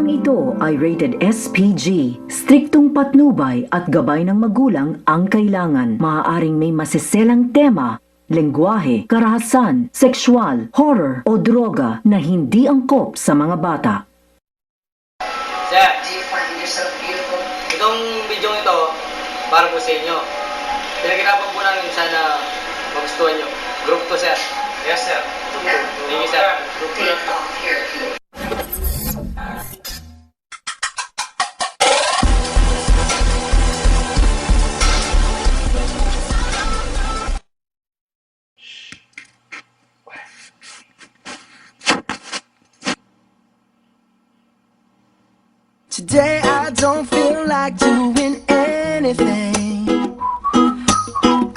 Programang ito ay rated SPG. Striktong patnubay at gabay ng magulang ang kailangan. Maaaring may masiselang tema, lengguwahe, karahasan, sexual, horror o droga na hindi angkop sa mga bata. Sir, itong video ito para po sa inyo. Pinagirapan po namin sana magustuhan nyo. Group to, sir. Yes, sir. Thank you, sir. Group to lang. Today I don't feel like doing anything.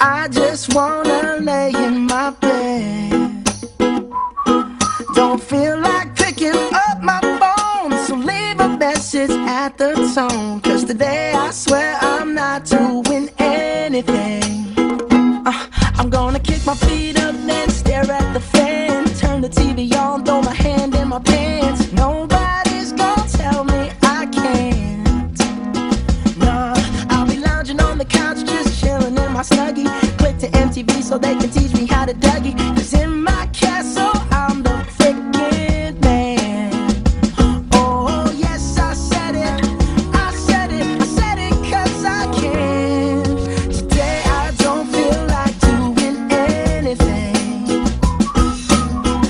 I just wanna lay in my bed. Don't feel like picking up my phone, so leave a message at the tone. 'Cause today I swear I'm not doing anything. I'm gonna kick my feet up, then stare at the fan. Turn the TV on, throw my hand in my pants. Nobody's gonna tell me I can't. Nah, I'll be lounging on the couch, just chilling in my Snuggie. Click to MTV so they can teach me how to Dougie. 'Cause in my castle I'm the freaking man. Oh yes, I said it, I said it, I said it 'cause I can. Today I don't feel like doing anything.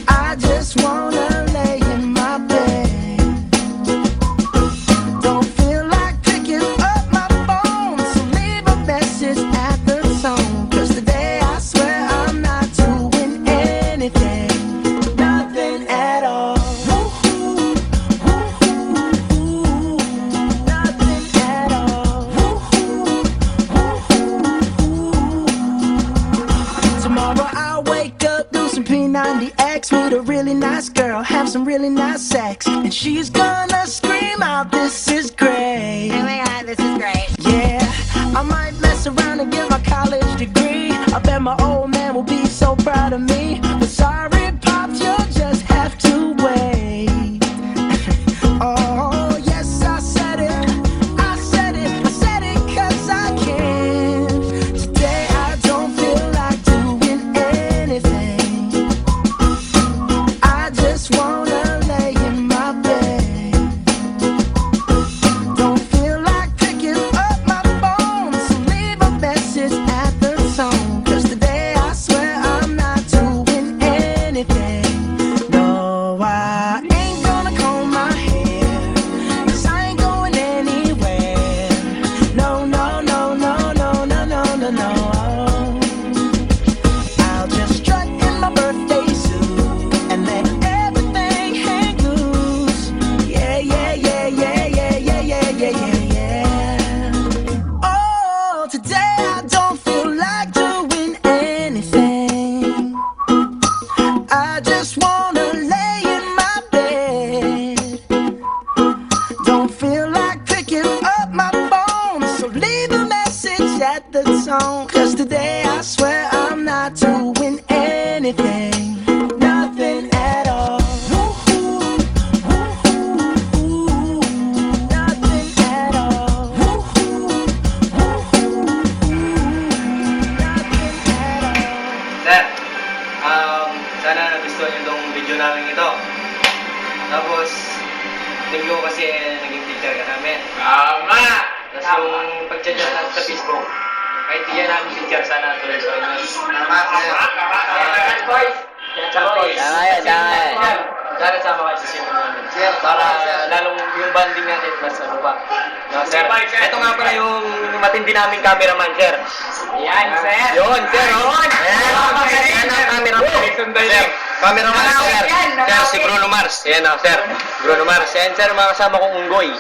I just wanna lay in my bed. Don't feel like picking up my phone, so leave a message at the tone. 'Cause today I swear I'm not doing anything, nothing at all. Woo-hoo, woo-hoo, nothing at all. Woo-hoo, woo-hoo. Tomorrow I'll wake up, do some P90X, meet a really nice girl, have some really nice sex, and she's gonna scream out, "This is great." Oh my god, this is great. Yeah, I might mess around and get my college degree. I bet my old man will be so proud of me. But sorry, Pops, you'll just have to wait. Oh, yes, I said it, I said it, I said it 'cause I can. Today I don't feel like doing anything. I just wanna lay in my bed. Don't feel like picking up my phone, so leave a message at the tone. 'Cause today I swear I'm not doing anything. No, I ain't gonna comb my hair, 'cause I ain't going anywhere. No, no, no, no, no, no, no, no, no. I'll just strut in my birthday suit and let everything hang loose. Yeah, yeah, yeah, yeah, yeah, yeah, yeah, yeah, yeah, yeah. Oh, today I don't feel like doing anything. I just wanna lay in my bed. Don't feel like picking up my phone, so leave a message at the tone. 'Cause today I swear I'm not doing anything, nothing at all. Woo-hoo, woo-hoo, nothing at all. Woo-hoo, woo-hoo, nothing at all. Sir, sana nagustuhan nyo itong video namin ito. Tapos, linggo kasi naging teacher ka namin. Tama! Tapos yung pag-chat natin sa Facebook, kahit di yan namin teacher, sana tuloy sa inyo. Tama, sir. Tama, boys. Boys. Tama yan, tama yan. Sana sama kayo sa sino namin. Sir, Para tama, sir. lalong yung banding natin mas ano pa. No, sir. Bye, sir. Ito nga pala yung matindi naming cameraman, sir. Yan, sir. Yun, sir. Yun. Ayan, yan ang cameraman. Sir, cameraman, sir. Sir, si Bruno Mars. Ayan o, sir. Bruno Mars. Ayan, sir, mga kasama kong unggoy.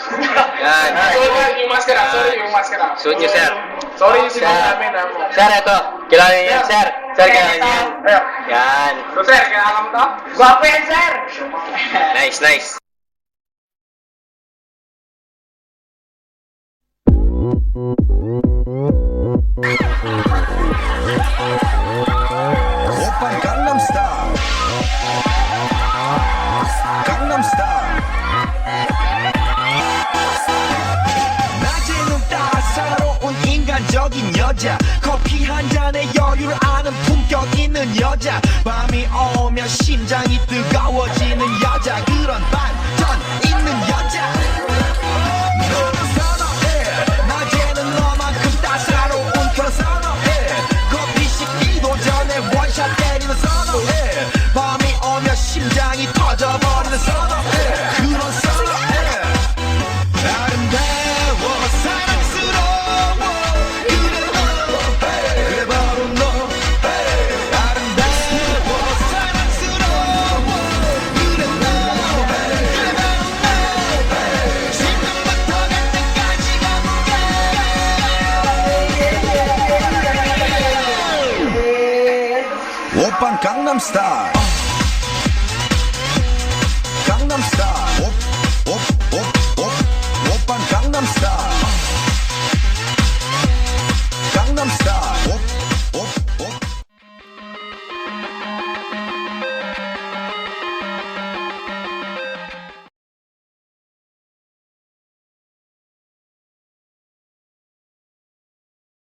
Yan. Sorry yung maskara. Sorry yung maskara. Suot nyo, sir. Sorry yung Sir. sinabi namin. Sir, ito. Kilala niyo yan, sir. Sir, kilala niyo yan. Yan. So, sir, kailangan mo to? Gwapo yan, sir. Nice, nice. Oppan Gangnam Style. Gangnam Style. 뜨거워지는 여자 그런 반전 있는 여자 너는 선호해 낮에는 너만큼 따사로운 그런 선호해 커피 식기도 전에 원샷 때리는 선호해 밤이 오면 심장이 터져버리는 선호해 그런 선호해 아름다워 사랑스러워 그래 너 그래 바로 너 아름다워 사랑스러워 그래 너 그래 바로 너 지금부터 갈 때까지 가볼까 오빤 강남스타일 강남스타일 오빤 강남스타일